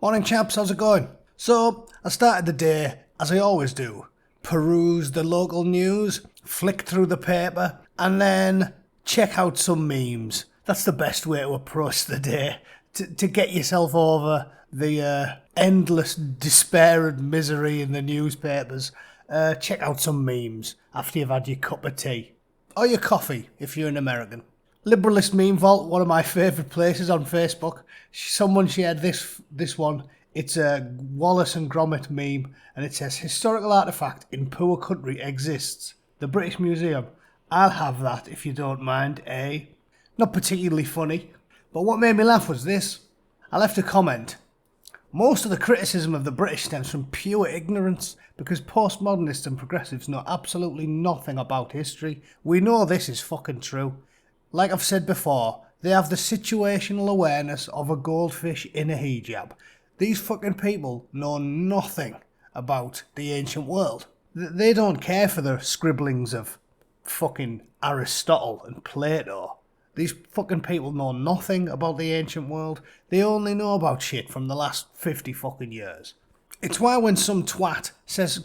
Morning chaps, how's it going? So, I started the day, as I always do, peruse the local news, flick through the paper, and then check out some memes. That's the best way to approach the day, to get yourself over the endless despair and misery in the newspapers. Check out some memes after you've had your cup of tea. Or your coffee, if you're an American. Liberalist Meme Vault, one of my favourite places on Facebook. Someone shared this one. It's a Wallace and Gromit meme, and it says, "Historical artefact in poor country exists. The British Museum. I'll have that if you don't mind, eh?" Not particularly funny, but what made me laugh was this. I left a comment. Most of the criticism of the British stems from pure ignorance, because postmodernists and progressives know absolutely nothing about history. We know this is fucking true. Like I've said before, they have the situational awareness of a goldfish in a hijab. These fucking people know nothing about the ancient world. They don't care for the scribblings of fucking Aristotle and Plato. These fucking people know nothing about the ancient world. They only know about shit from the last 50 fucking years. It's why when some twat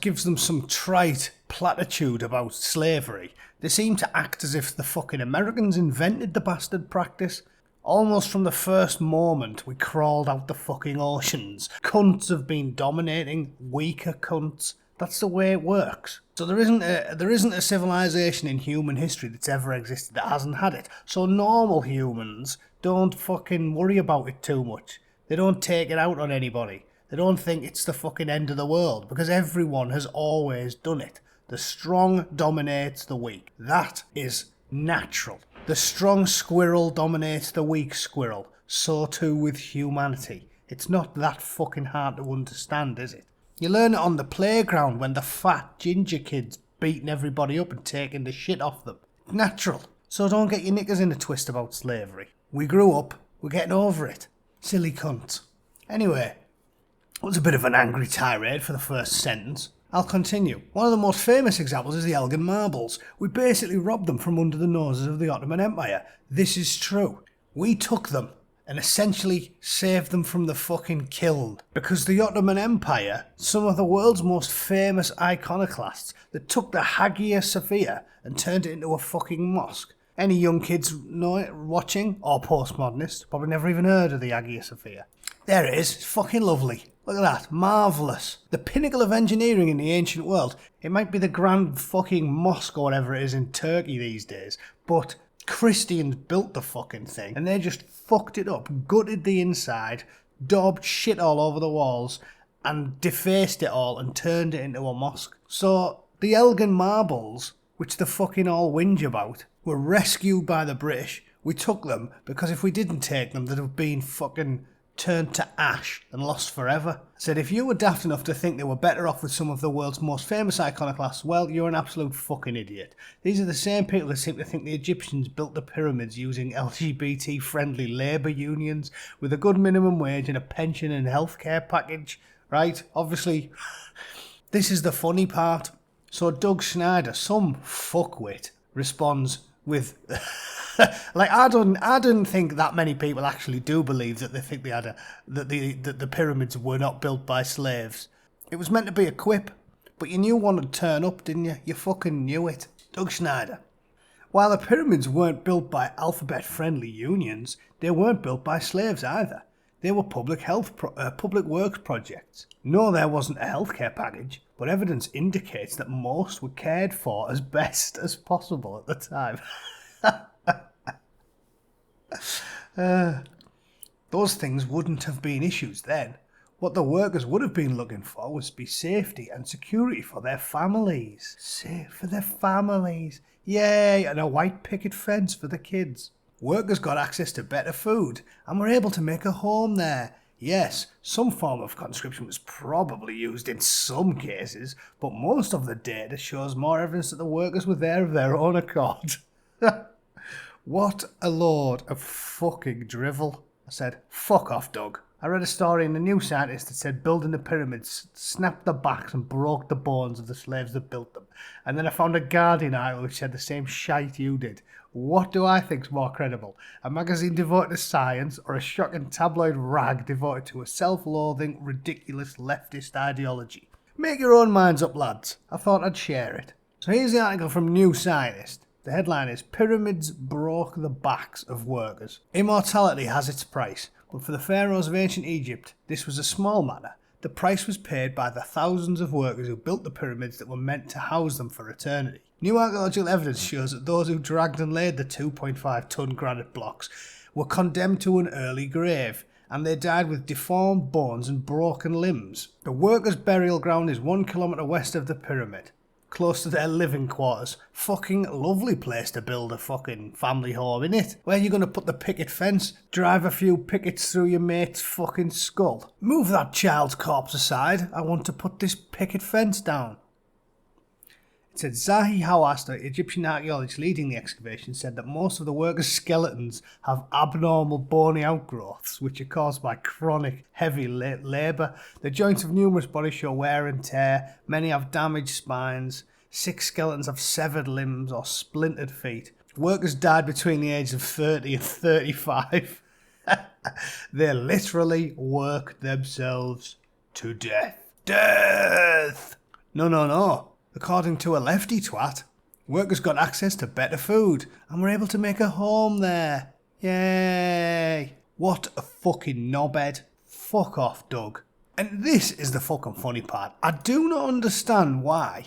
gives them some trite platitude about slavery, they seem to act as if the fucking Americans invented the bastard practice. Almost from the first moment we crawled out the fucking oceans, cunts have been dominating weaker cunts. That's the way it works. So there isn't a civilization in human history that's ever existed that hasn't had it. So normal humans don't fucking worry about it too much. They don't take it out on anybody. They don't think it's the fucking end of the world, because everyone has always done it. The strong dominates the weak. That is natural. The strong squirrel dominates the weak squirrel. So too with humanity. It's not that fucking hard to understand, is it? You learn it on the playground when the fat ginger kid's beating everybody up and taking the shit off them. Natural. So don't get your knickers in a twist about slavery. We grew up. We're getting over it. Silly cunt. Anyway, it was a bit of an angry tirade for the first sentence. I'll continue. One of the most famous examples is the Elgin marbles. We basically robbed them from under the noses of the Ottoman Empire. This is true. We took them and essentially saved them from the fucking kiln. Because the Ottoman Empire, some of the world's most famous iconoclasts, that took the Hagia Sophia and turned it into a fucking mosque. Any young kids know it, watching, or postmodernists, probably never even heard of the Hagia Sophia. There it is. It's fucking lovely. Look at that. Marvellous. The pinnacle of engineering in the ancient world. It might be the grand fucking mosque or whatever it is in Turkey these days, but Christians built the fucking thing and they just fucked it up, gutted the inside, daubed shit all over the walls and defaced it all and turned it into a mosque. So the Elgin marbles, which they fucking all whinge about, were rescued by the British. We took them because if we didn't take them, they'd have been fucking turned to ash and lost forever. Said if you were daft enough to think they were better off with some of the world's most famous iconoclasts, well, you're an absolute fucking idiot. These are the same people that seem to think the Egyptians built the pyramids using LGBT friendly labour unions with a good minimum wage and a pension and healthcare package, right? Obviously, this is the funny part. So Doug Schneider, some fuckwit, responds with like I don't think that many people actually do believe that they think that the pyramids were not built by slaves. It was meant to be a quip, but you knew one would turn up, didn't you? You fucking knew it. Doug Schneider. While the pyramids weren't built by alphabet-friendly unions, they weren't built by slaves either. They were public works projects. No, there wasn't a healthcare package, but evidence indicates that most were cared for as best as possible at the time. Those things wouldn't have been issues then. What the workers would have been looking for was be safety and security for their families. Safe for their families. Yay, and a white picket fence for the kids. Workers got access to better food and were able to make a home there. Yes, some form of conscription was probably used in some cases, but most of the data shows more evidence that the workers were there of their own accord. What a load of fucking drivel. I said, fuck off, Doug. I read a story in the New Scientist that said building the pyramids snapped the backs and broke the bones of the slaves that built them. And then I found a Guardian article which said the same shite you did. What do I think's more credible? A magazine devoted to science or a shocking tabloid rag devoted to a self-loathing, ridiculous leftist ideology? Make your own minds up, lads. I thought I'd share it. So here's the article from New Scientist. The headline is, Pyramids Broke the Backs of Workers. Immortality has its price, but for the pharaohs of ancient Egypt, this was a small matter. The price was paid by the thousands of workers who built the pyramids that were meant to house them for eternity. New archaeological evidence shows that those who dragged and laid the 2.5-ton granite blocks were condemned to an early grave, and they died with deformed bones and broken limbs. The workers' burial ground is 1 kilometre west of the pyramid, close to their living quarters. Fucking lovely place to build a fucking family home, innit? Where you gonna put the picket fence? Drive a few pickets through your mate's fucking skull? Move that child's corpse aside. I want to put this picket fence down. It said Zahi Hawass, the Egyptian archaeologist leading the excavation, said that most of the workers' skeletons have abnormal bony outgrowths, which are caused by chronic, heavy labour. The joints of numerous bodies show wear and tear. Many have damaged spines. 6 skeletons have severed limbs or splintered feet. Workers died between the ages of 30 and 35. They literally worked themselves to death. Death! No. According to a lefty twat, workers got access to better food and were able to make a home there. Yay! What a fucking knobhead. Fuck off, Doug. And this is the fucking funny part. I do not understand why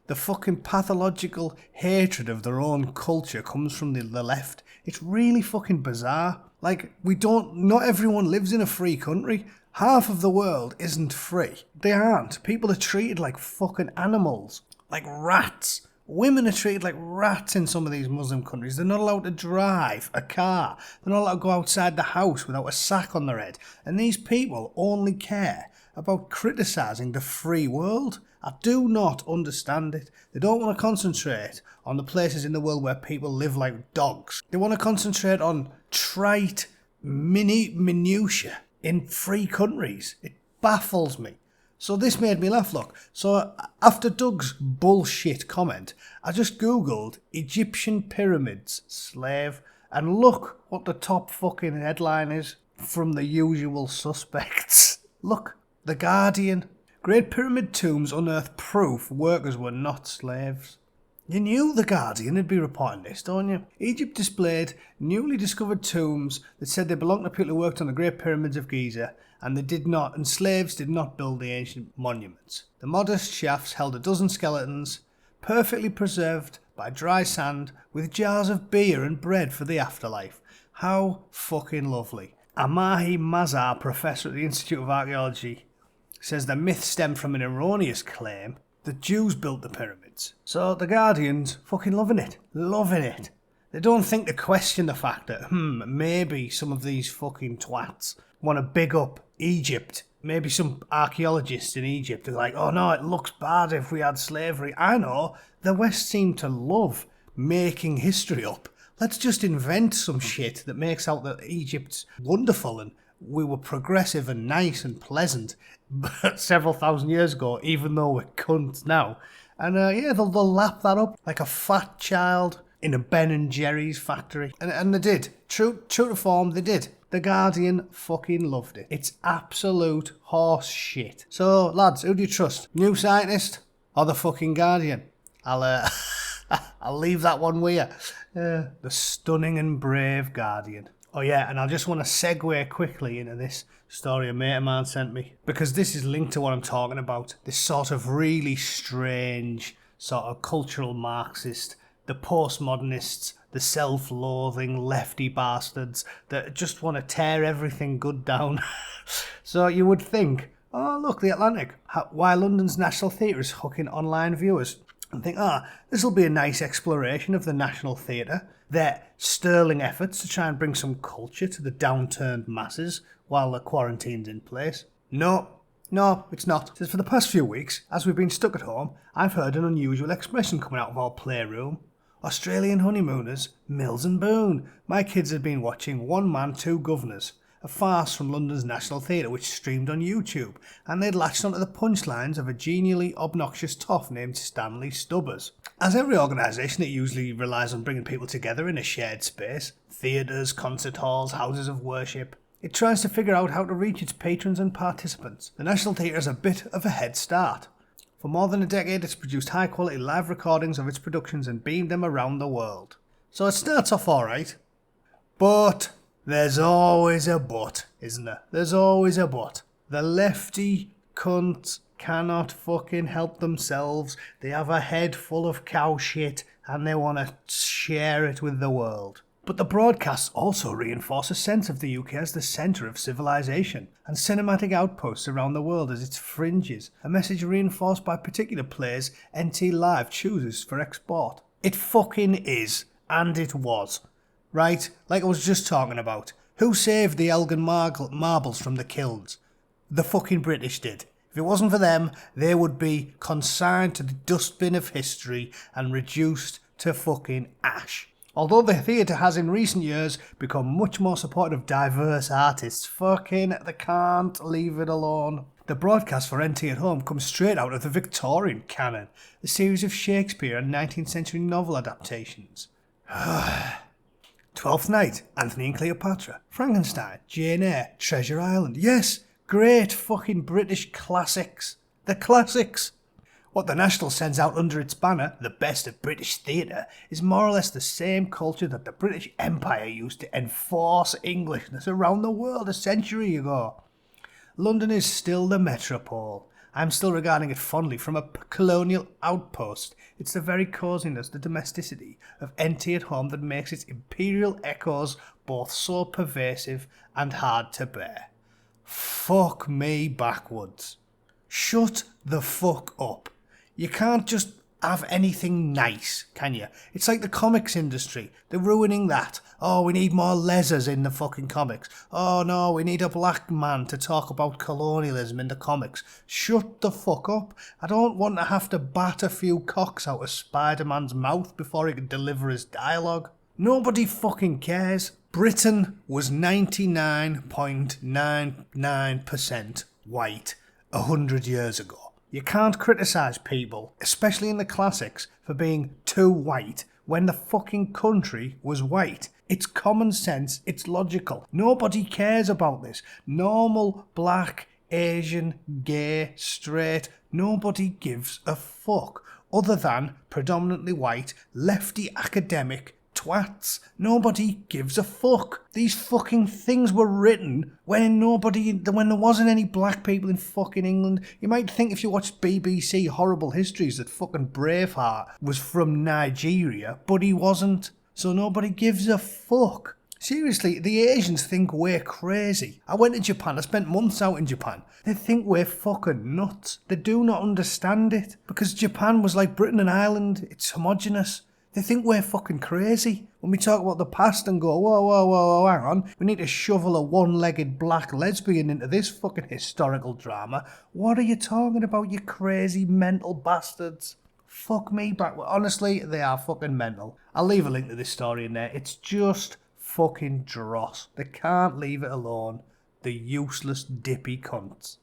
the fucking pathological hatred of their own culture comes from the left. It's really fucking bizarre. Like, not everyone lives in a free country. Half of the world isn't free. They aren't. People are treated like fucking animals. Like rats. Women are treated like rats in some of these Muslim countries. They're not allowed to drive a car. They're not allowed to go outside the house without a sack on their head. And these people only care about criticising the free world. I do not understand it. They don't want to concentrate on the places in the world where people live like dogs. They want to concentrate on trite minutiae in free countries. It baffles me. So this made me laugh, look. So after Doug's bullshit comment, I just googled Egyptian pyramids slave, and look what the top fucking headline is from the usual suspects. Look, The Guardian. Great Pyramid tombs unearth proof workers were not slaves. You knew The Guardian would be reporting this, don't you? Egypt displayed newly discovered tombs that said they belonged to people who worked on the Great Pyramids of Giza, and slaves did not build the ancient monuments. The modest shafts held a dozen skeletons, perfectly preserved by dry sand, with jars of beer and bread for the afterlife. How fucking lovely. Amahi Mazar, professor at the Institute of Archaeology, says the myth stemmed from an erroneous claim that Jews built the pyramids. So the Guardian's fucking loving it. Loving it. They don't think to question the fact that, maybe some of these fucking twats want to big up Egypt. Maybe some archaeologists in Egypt are like, oh no, it looks bad if we had slavery. I know, the West seem to love making history up. Let's just invent some shit that makes out that Egypt's wonderful and we were progressive and nice and pleasant several thousand years ago, even though we're cunts now. And they'll lap that up like a fat child in a Ben and Jerry's factory. And they did. True to form, they did. The Guardian fucking loved it. It's absolute horse shit. So, lads, who do you trust? New Scientist or the fucking Guardian? I'll leave that one with you. The stunning and brave Guardian. Oh yeah, and I just want to segue quickly into this story a mate of mine sent me, because this is linked to what I'm talking about. This sort of really strange, sort of cultural Marxist, the postmodernists, the self-loathing lefty bastards that just want to tear everything good down. So you would think, oh look, the Atlantic, why London's National Theatre is hooking online viewers, and think, this will be a nice exploration of the National Theatre, their sterling efforts to try and bring some culture to the downturned masses while the quarantine's in place. No, it's not. It says, for the past few weeks, as we've been stuck at home, I've heard an unusual expression coming out of our playroom. Australian honeymooners, Mills and Boone. My kids have been watching One Man, Two Governors. a farce from London's National Theatre which streamed on YouTube, and they'd latched onto the punchlines of a genially obnoxious toff named Stanley Stubbers. As every organisation, it usually relies on bringing people together in a shared space, theatres, concert halls, houses of worship. It tries to figure out how to reach its patrons and participants. The National Theatre has a bit of a head start. For more than a decade, it's produced high-quality live recordings of its productions and beamed them around the world. So it starts off alright. But there's always a but, isn't there? There's always a but. The lefty cunts cannot fucking help themselves. They have a head full of cow shit and they want to share it with the world. But the broadcasts also reinforce a sense of the UK as the centre of civilization and cinematic outposts around the world as its fringes, a message reinforced by particular plays NT Live chooses for export. It fucking is, and it was. Right, like I was just talking about. Who saved the Elgin marbles from the kilns? The fucking British did. If it wasn't for them, they would be consigned to the dustbin of history and reduced to fucking ash. Although the theatre has in recent years become much more supportive of diverse artists, fucking they can't leave it alone. The broadcast for NT at Home comes straight out of the Victorian canon, the series of Shakespeare and 19th century novel adaptations. Twelfth Night, Anthony and Cleopatra, Frankenstein, Jane Eyre, Treasure Island. Yes, great fucking British classics. The classics. What the National sends out under its banner, the best of British theatre, is more or less the same culture that the British Empire used to enforce Englishness around the world a century ago. London is still the metropole. I'm still regarding it fondly from a colonial outpost. It's the very cosiness, the domesticity of NT at Home that makes its imperial echoes both so pervasive and hard to bear. Fuck me backwards. Shut the fuck up. You can't just have anything nice, can you? It's like the comics industry. They're ruining that. Oh, we need more lezers in the fucking comics. Oh no, we need a black man to talk about colonialism in the comics. Shut the fuck up. I don't want to have to bat a few cocks out of Spider-Man's mouth before he can deliver his dialogue. Nobody fucking cares. Britain was 99.99% white 100 years ago. You can't criticise people, especially in the classics, for being too white when the fucking country was white. It's common sense, it's logical. Nobody cares about this. Normal, black, Asian, gay, straight, nobody gives a fuck. Other than predominantly white, lefty academic twats. Nobody gives a fuck. These fucking things were written when there wasn't any black people in fucking England. You might think if you watched BBC Horrible Histories that fucking Braveheart was from Nigeria, but he wasn't. So nobody gives a fuck. Seriously, the Asians think we're crazy. I went to Japan, I spent months out in Japan. They think we're fucking nuts. They do not understand it. Because Japan was like Britain and Ireland, it's homogenous. They think we're fucking crazy. When we talk about the past and go, whoa, hang on, we need to shovel a one-legged black lesbian into this fucking historical drama. What are you talking about, you crazy mental bastards? Fuck me back. Honestly, they are fucking mental. I'll leave a link to this story in there. It's just fucking dross. They can't leave it alone. The useless dippy cunts.